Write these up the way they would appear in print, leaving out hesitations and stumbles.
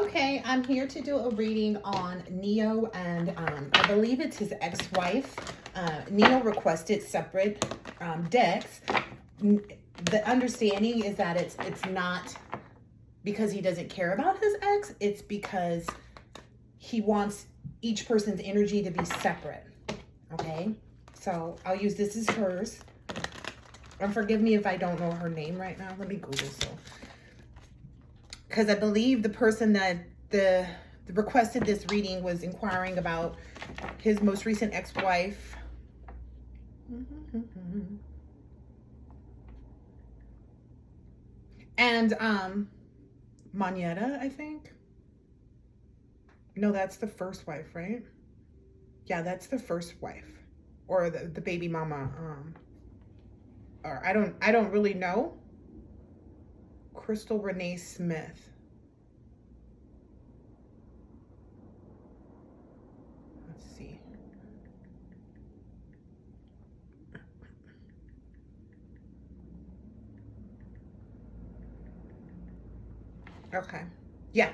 Okay, I'm here to do a reading on Neo, and I believe it's his ex-wife. Neo requested separate decks. The understanding is that it's not because he doesn't care about his ex. It's because he wants each person's energy to be separate. Okay, so I'll use this as hers. And forgive me if I don't know her name right now. Let me Google so. Because I believe the person that the requested this reading was inquiring about his most recent ex-wife. And Moneta, I think. No, that's the first wife, right? Yeah, that's the first wife. Or the baby mama. Or I don't really know. Crystal Renay Smith. Let's see. Okay. Yeah,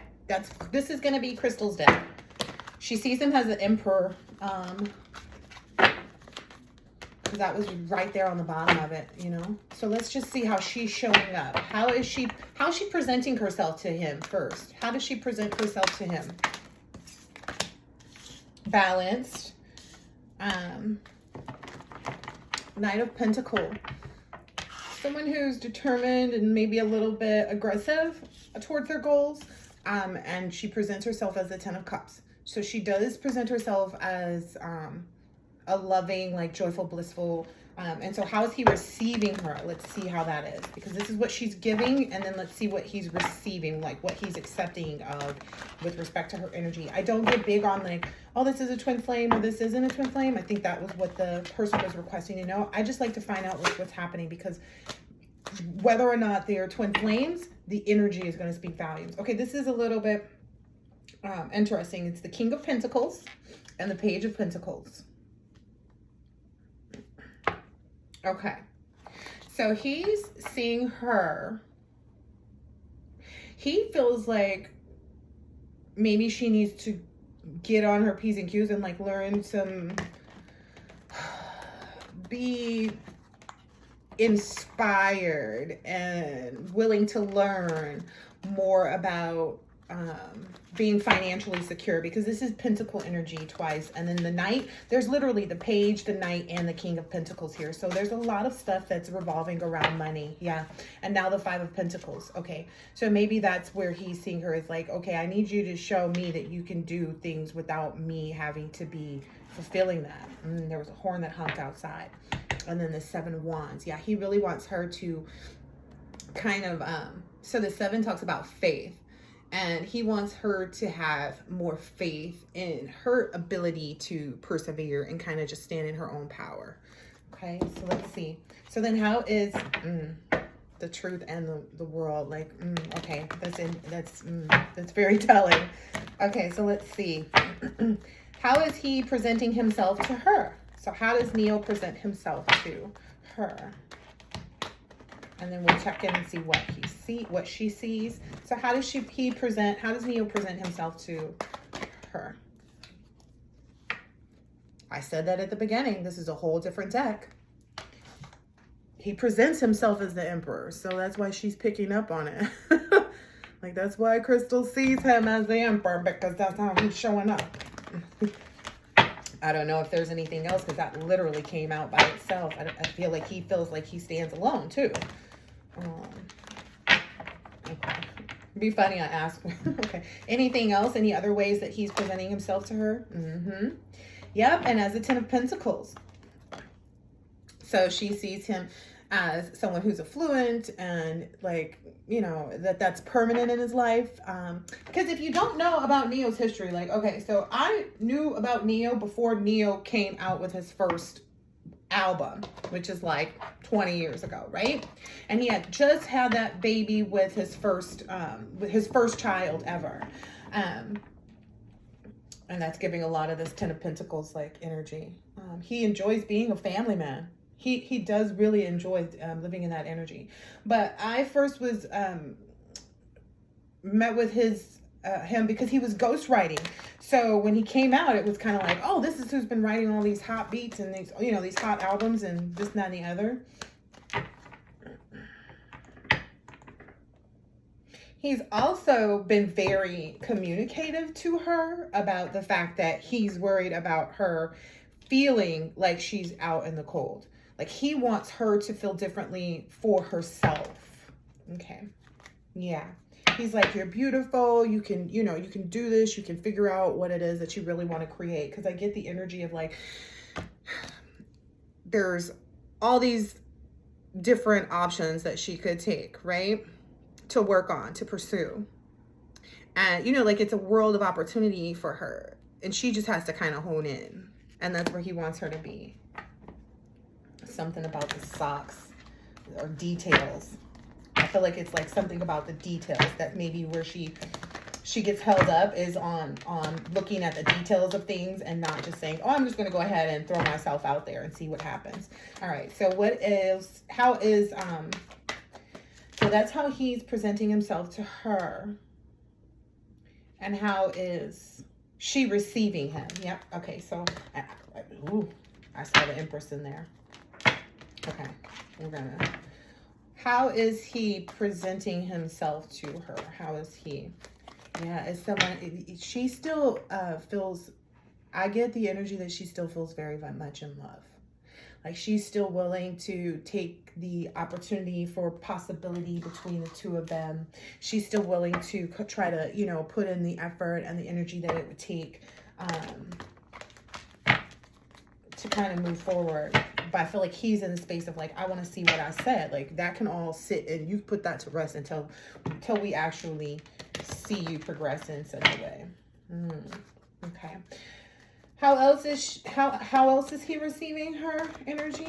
this is gonna be Crystal's deck. She sees him as the Emperor. That was right there on the bottom of it, you know. So let's just see how she's showing up. How's she presenting herself to him first? How does she present herself to him? Balanced. Knight of Pentacles. Someone who's determined and maybe a little bit aggressive towards their goals. And she presents herself as the Ten of Cups. So she does present herself as a loving, like joyful, blissful. And so how is he receiving her? Let's see how that is, because this is what she's giving, and then let's see what he's receiving, like what he's accepting of with respect to her energy. I don't get big on like, oh, this is a twin flame or this isn't a twin flame. I think that was what the person was requesting to know. I just like to find out what's happening, because whether or not they are twin flames, the energy is going to speak volumes. Okay, this is a little bit interesting. It's the King of Pentacles and the Page of Pentacles. Okay, so he's seeing her. He feels like maybe she needs to get on her P's and Q's and like learn some, be inspired and willing to learn more about being financially secure, because this is Pentacle energy twice. And then the Knight, there's literally the Page, the Knight, and the King of Pentacles here. So there's a lot of stuff that's revolving around money. Yeah. And now the Five of Pentacles. Okay. So maybe that's where he's seeing her as like, okay, I need you to show me that you can do things without me having to be fulfilling that. And there was a horn that honked outside. And then the Seven of Wands. Yeah. He really wants her to kind of, so the Seven talks about faith. And he wants her to have more faith in her ability to persevere and kind of just stand in her own power. Okay, so let's see. So then how is the truth and the world? Like, okay, that's very telling. Okay, so let's see. How is he presenting himself to her? So how does Neo present himself to her? And then we'll check in and see what she sees. So how does Neo present himself to her? I said that at the beginning. This is a whole different deck. He presents himself as the Emperor. So that's why she's picking up on it. Like, that's why Crystal sees him as the Emperor, because that's how he's showing up. I don't know if there's anything else, because that literally came out by itself. I feel like he feels like he stands alone too. Okay. It'd be funny I ask. Okay. Anything else? Any other ways that he's presenting himself to her? Yep. And as the Ten of Pentacles. So she sees him as someone who's affluent and like, you know, that's permanent in his life. Because if you don't know about Neo's history, like, okay, so I knew about Neo before Neo came out with his first album, which is like 20 years ago, right? And he had just had that baby with his first child ever. And that's giving a lot of this Ten of Pentacles like energy. He enjoys being a family man. He does really enjoy living in that energy. But I first was met with his him because he was ghostwriting. So when he came out, it was kind of like, oh, this is who's been writing all these hot beats and these, you know, these hot albums and this, that, and the other. He's also been very communicative to her about the fact that he's worried about her feeling like she's out in the cold. Like he wants her to feel differently for herself. Okay. Yeah. He's like, you're beautiful. You can, you know, you can do this. You can figure out what it is that you really want to create. Because I get the energy of like, there's all these different options that she could take, right? To work on, to pursue. And, you know, like it's a world of opportunity for her. And she just has to kind of hone in. And that's where he wants her to be. Something about the socks or details. I feel like it's like something about the details that maybe where she gets held up is on looking at the details of things and not just saying, oh, I'm just going to go ahead and throw myself out there and see what happens. All right. So so that's how he's presenting himself to her. And how is she receiving him? Yep. Okay. So, I saw the Empress in there. Okay. How is he presenting himself to her? How is he? Yeah, as someone, she still feels, I get the energy that she still feels very much in love. Like she's still willing to take the opportunity for possibility between the two of them. She's still willing to try to, you know, put in the effort and the energy that it would take to kind of move forward. But I feel like he's in the space of like, I want to see what I said. Like that can all sit and you put that to rest until we actually see you progress in such a way. Okay. How else is he receiving her energy?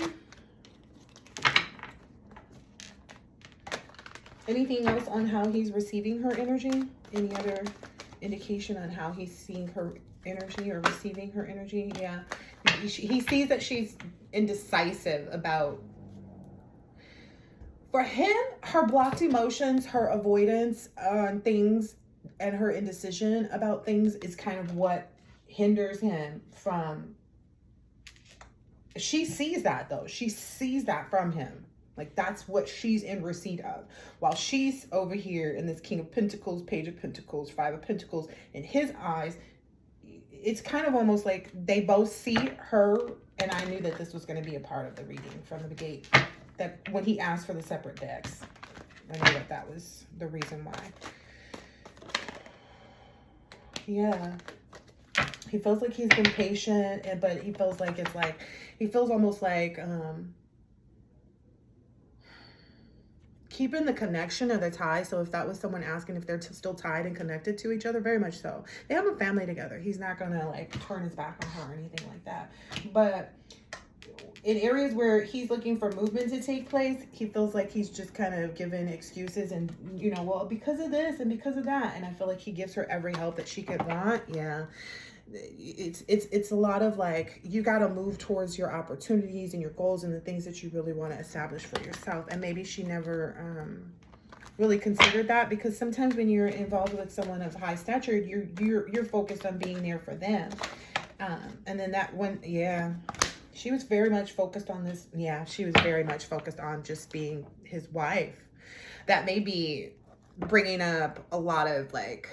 Anything else on how he's receiving her energy? Any other indication on how he's seeing her energy or receiving her energy? Yeah. He sees that she's indecisive about, for him, her blocked emotions, her avoidance on things, and her indecision about things is kind of what hinders him from. She sees that though. She sees that from him. Like that's what she's in receipt of. While she's over here in this King of Pentacles, Page of Pentacles, Five of Pentacles, in his eyes, it's kind of almost like they both see her. And I knew that this was going to be a part of the reading from the gate. That when he asked for the separate decks, I knew that was the reason why. Yeah. He feels like he's been patient, but he feels like it's like, he feels almost like keeping the connection of the tie. So if that was someone asking if they're still tied and connected to each other, very much so. They have a family together. He's not going to like turn his back on her or anything like that. But in areas where he's looking for movement to take place, he feels like he's just kind of giving excuses and, you know, well, because of this and because of that. And I feel like he gives her every help that she could want. Yeah. It's a lot of like, you got to move towards your opportunities and your goals and the things that you really want to establish for yourself. And maybe she never really considered that, because sometimes when you're involved with someone of high stature, you're focused on being there for them. And then that one, yeah, she was very much focused on this. Yeah, she was very much focused on just being his wife. That may be bringing up a lot of like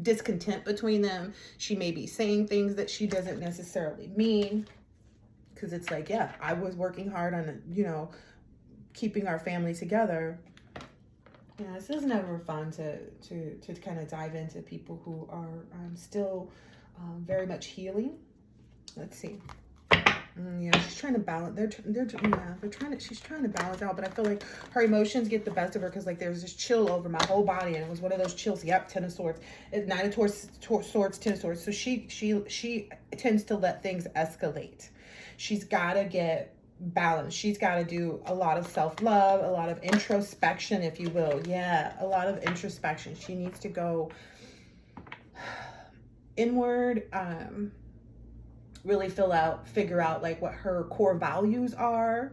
discontent between them. She may be saying things that she doesn't necessarily mean, because it's like, yeah, I was working hard on, you know, keeping our family together. Yeah, this is never fun to kind of dive into people who are still very much healing. Let's see. Yeah, she's trying to balance. She's trying to balance out, but I feel like her emotions get the best of her, because like there's this chill over my whole body, and it was one of those chills. Yep, Ten of Swords, Nine of Swords, Ten of Swords. So she tends to let things escalate. She's got to get balance. She's got to do a lot of self-love, a lot of introspection, if you will. Yeah, a lot of introspection. She needs to go inward. Really figure out like what her core values are,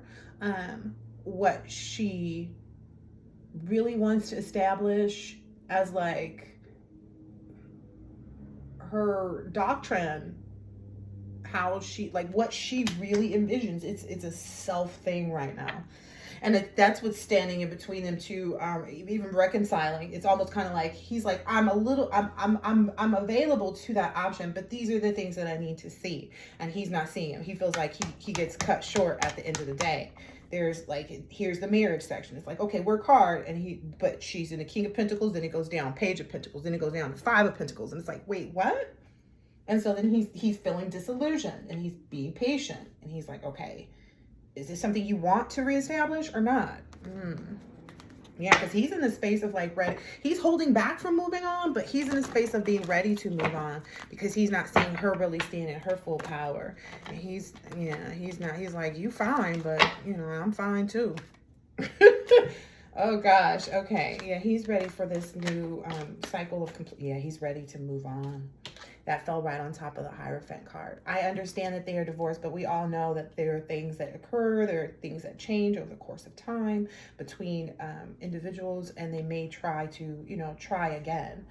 what she really wants to establish as like her doctrine, how she, like, what she really envisions. It's a self thing right now. And that's what's standing in between them two, even reconciling. It's almost kind of like he's like, I'm available to that option, but these are the things that I need to see, and he's not seeing them. He feels like he gets cut short at the end of the day. There's like, here's the marriage section. It's like, okay, work hard, but she's in the King of Pentacles, then it goes down Page of Pentacles, then it goes down to Five of Pentacles, and it's like, wait, what? And so then he's feeling disillusioned, and he's being patient, and he's like, okay, is this something you want to reestablish or not? Yeah, because he's in the space of like ready. He's holding back from moving on, but he's in the space of being ready to move on because he's not seeing her really stand in her full power. And he's not. He's like, you fine, but you know, I'm fine too. Oh gosh. Okay. Yeah, he's ready for this new cycle of he's ready to move on. That fell right on top of the Hierophant card. I understand that they are divorced, but we all know that there are things that occur. There are things that change over the course of time between individuals, and they may try to, try again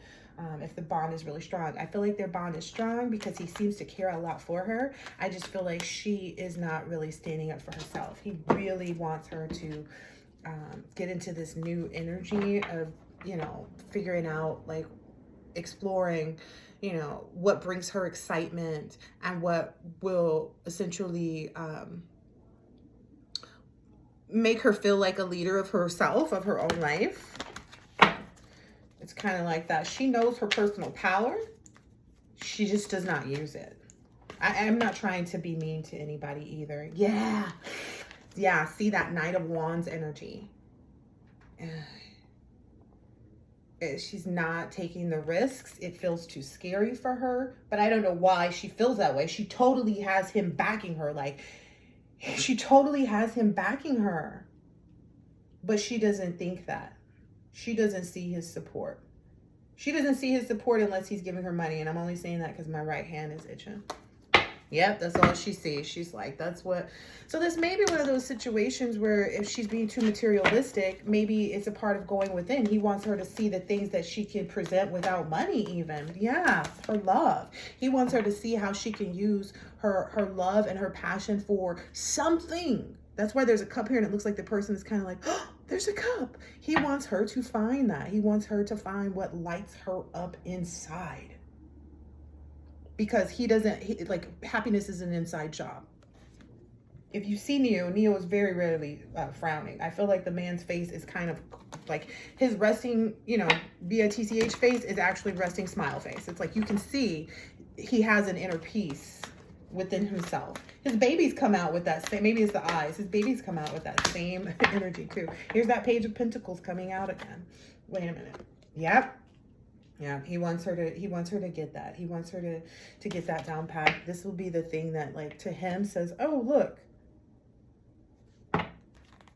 if the bond is really strong. I feel like their bond is strong because he seems to care a lot for her. I just feel like she is not really standing up for herself. He really wants her to get into this new energy of, figuring out, like, exploring, what brings her excitement and what will essentially make her feel like a leader of herself, of her own life. It's kind of like that. She knows her personal power. She just does not use it. I'm not trying to be mean to anybody either. Yeah. See that Knight of Wands energy. She's not taking the risks. It feels too scary for her, but I don't know why she feels that way. She totally has him backing her. Like, she totally has him backing her, but she doesn't think that. She doesn't see his support. She doesn't see his support unless he's giving her money. And I'm only saying that because my right hand is itching. Yep, that's all she sees. She's like, that's what. So this may be one of those situations where if she's being too materialistic, maybe it's a part of going within. He wants her to see the things that she can present without money even. Yeah, her love. He wants her to see how she can use her love and her passion for something. That's why there's a cup here and it looks like the person is kind of like, oh, there's a cup. He wants her to find that. He wants her to find what lights her up inside. Because happiness is an inside job. If you see Neo is very rarely frowning. I feel like the man's face is kind of like his resting, BITCH face is actually resting smile face. It's like you can see he has an inner peace within himself. His babies come out with that same, maybe it's the eyes. His babies come out with that same energy too. Here's that Page of Pentacles coming out again. Wait a minute. Yep. Yeah, he wants her to get that. He wants her to get that down pat. This will be the thing that, like, to him says, oh, look.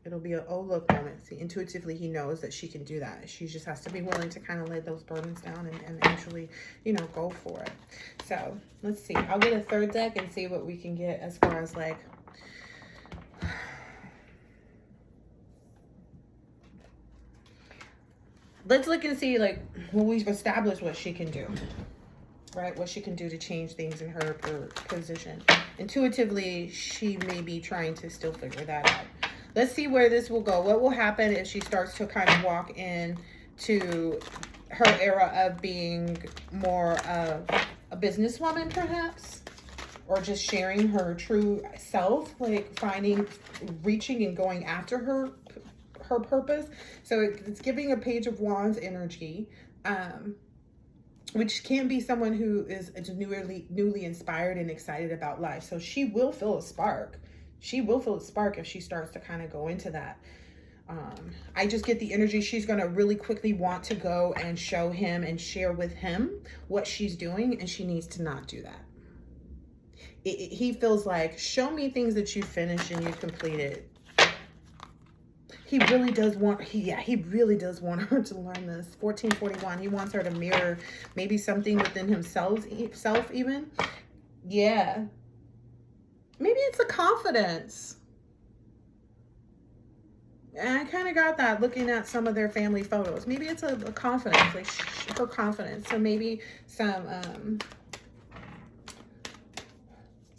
It'll be a, oh, look moment. See, intuitively, he knows that she can do that. She just has to be willing to kind of lay those burdens down and actually, go for it. So let's see. I'll get a third deck and see what we can get as far as, like, let's look and see, like, when we've established what she can do, right? What she can do to change things in her position. Intuitively, she may be trying to still figure that out. Let's see where this will go. What will happen if she starts to kind of walk into her era of being more of a businesswoman, perhaps? Or just sharing her true self, like reaching and going after her purpose. So it's giving a Page of Wands energy, which can be someone who is newly inspired and excited about life. So she will feel a spark. She will feel a spark if she starts to kind of go into that. I just get the energy she's going to really quickly want to go and show him and share with him what she's doing, and she needs to not do that. He feels like, show me things that you finished and you completed. He really does want, he really does want her to learn this. 1441, he wants her to mirror maybe something within himself even. Yeah. Maybe it's a confidence. And I kind of got that looking at some of their family photos. Maybe it's a confidence, like her confidence. So maybe some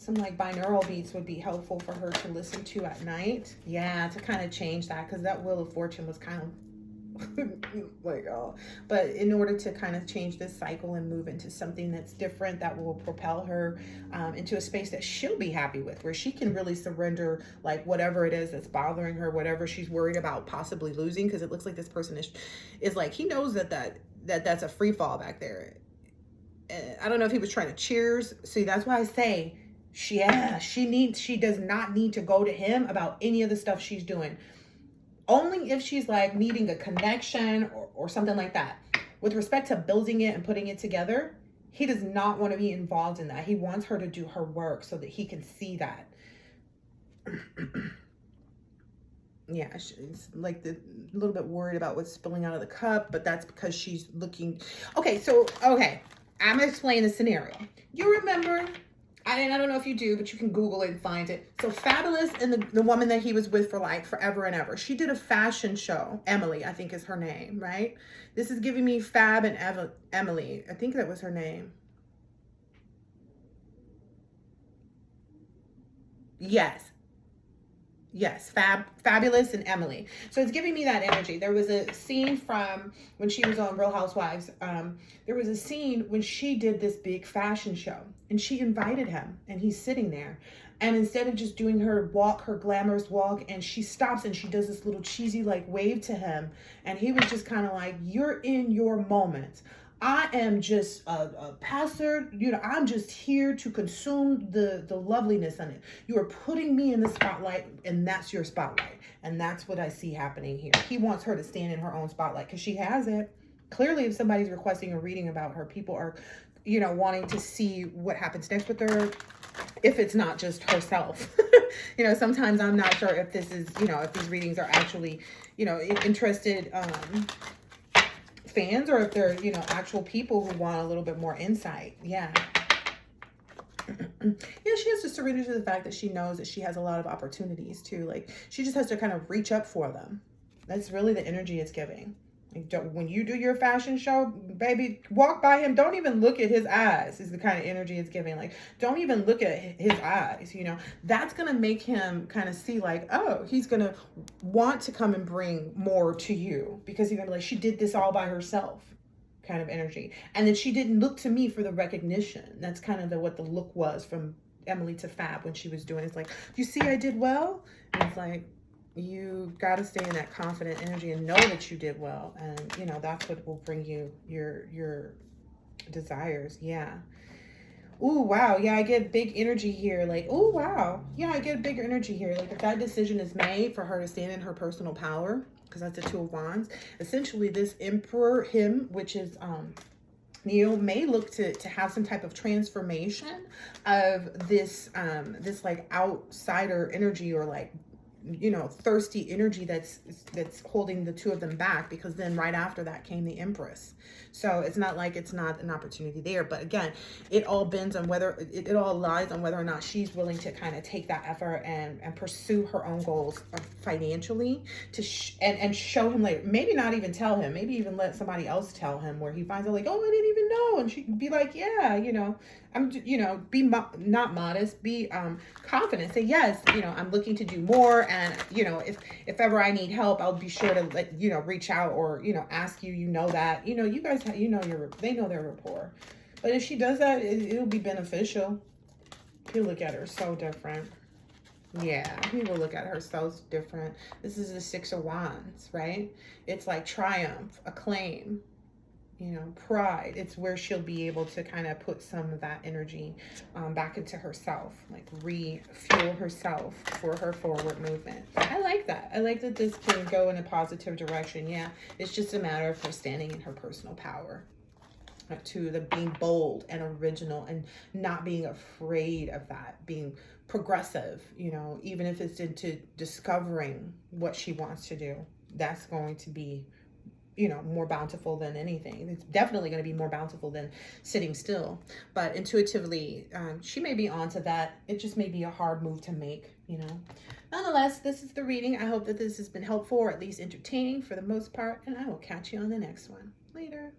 Some like binaural beats would be helpful for her to listen to at night. Yeah, to kind of change that, because that Wheel of Fortune was kind of like, oh, but in order to kind of change this cycle and move into something that's different, that will propel her into a space that she'll be happy with, where she can really surrender like whatever it is that's bothering her, whatever she's worried about possibly losing, because it looks like this person is like, he knows that's a free fall back there. I don't know if he was trying to cheers. See, that's why I say she does not need to go to him about any of the stuff she's doing. Only if she's like needing a connection or something like that. With respect to building it and putting it together, he does not want to be involved in that. He wants her to do her work so that he can see that. Yeah, she's like a little bit worried about what's spilling out of the cup, but that's because she's looking. Okay, I'm gonna explain the scenario. You remember, I don't know if you do, but you can Google it and find it. So Fabulous and the woman that he was with for like forever and ever, she did a fashion show. Emily, I think is her name, right? This is giving me Fab and Emily. I think that was her name. Yes, Fabulous and Emily. So it's giving me that energy. There was a scene from when she was on Real Housewives. There was a scene when she did this big fashion show, and she invited him, and he's sitting there. And instead of just doing her walk, her glamorous walk, and she stops and she does this little cheesy like wave to him. And he was just kind of like, you're in your moment. I am just a passer, I'm just here to consume the loveliness in it. You are putting me in the spotlight, and that's your spotlight. And that's what I see happening here. He wants her to stand in her own spotlight because she has it. Clearly, if somebody's requesting a reading about her, people are, wanting to see what happens next with her, if it's not just herself. Sometimes I'm not sure if this is, if these readings are actually, interested fans, or if they're actual people who want a little bit more insight. Yeah, she has to surrender to the fact that she knows that she has a lot of opportunities too. Like, she just has to kind of reach up for them. That's really the energy it's giving. When you do your fashion show, baby, walk by him. Don't even look at his eyes is the kind of energy it's giving. Like, don't even look at his eyes, That's going to make him kind of see like, oh, he's going to want to come and bring more to you, because he's going to be like, she did this all by herself kind of energy. And then she didn't look to me for the recognition. That's kind of what the look was from Emily to Fab when she was doing it. It's like, you see, I did well. And it's like, you got to stay in that confident energy and know that you did well. And, that's what will bring you your desires. Yeah. Ooh, wow. Yeah, I get big energy here. Like, ooh, wow. Yeah, I get a bigger energy here. Like, if that decision is made for her to stand in her personal power, because that's the Two of Wands, essentially this Emperor, him, which is Neyo, may look to have some type of transformation of this like outsider energy, or like thirsty energy that's holding the two of them back, because then right after that came the Empress. So it's not like it's not an opportunity there, but again, it all bends on whether it all lies on whether or not she's willing to kind of take that effort and pursue her own goals financially and show him later. Maybe not even tell him, maybe even let somebody else tell him, where he finds out like, oh, I didn't even know, and she can be like, yeah, I'm, be not modest, be confident. Say, yes, I'm looking to do more, and if ever I need help, I'll be sure to let reach out, or ask you. That you guys they know their rapport. But if she does that, it'll be beneficial. He'll look at her so different. Yeah, he will look at her so different. This is the Six of Wands, right? It's like triumph, acclaim, pride. It's where she'll be able to kind of put some of that energy back into herself, like refuel herself for her forward movement. I like that. I like that this can go in a positive direction. Yeah, it's just a matter of her standing in her personal power, to the being bold and original, and not being afraid of that, being progressive, even if it's into discovering what she wants to do. That's going to be more bountiful than anything. It's definitely going to be more bountiful than sitting still. But intuitively, she may be onto that. It just may be a hard move to make, Nonetheless, this is the reading. I hope that this has been helpful, or at least entertaining for the most part, and I will catch you on the next one. Later.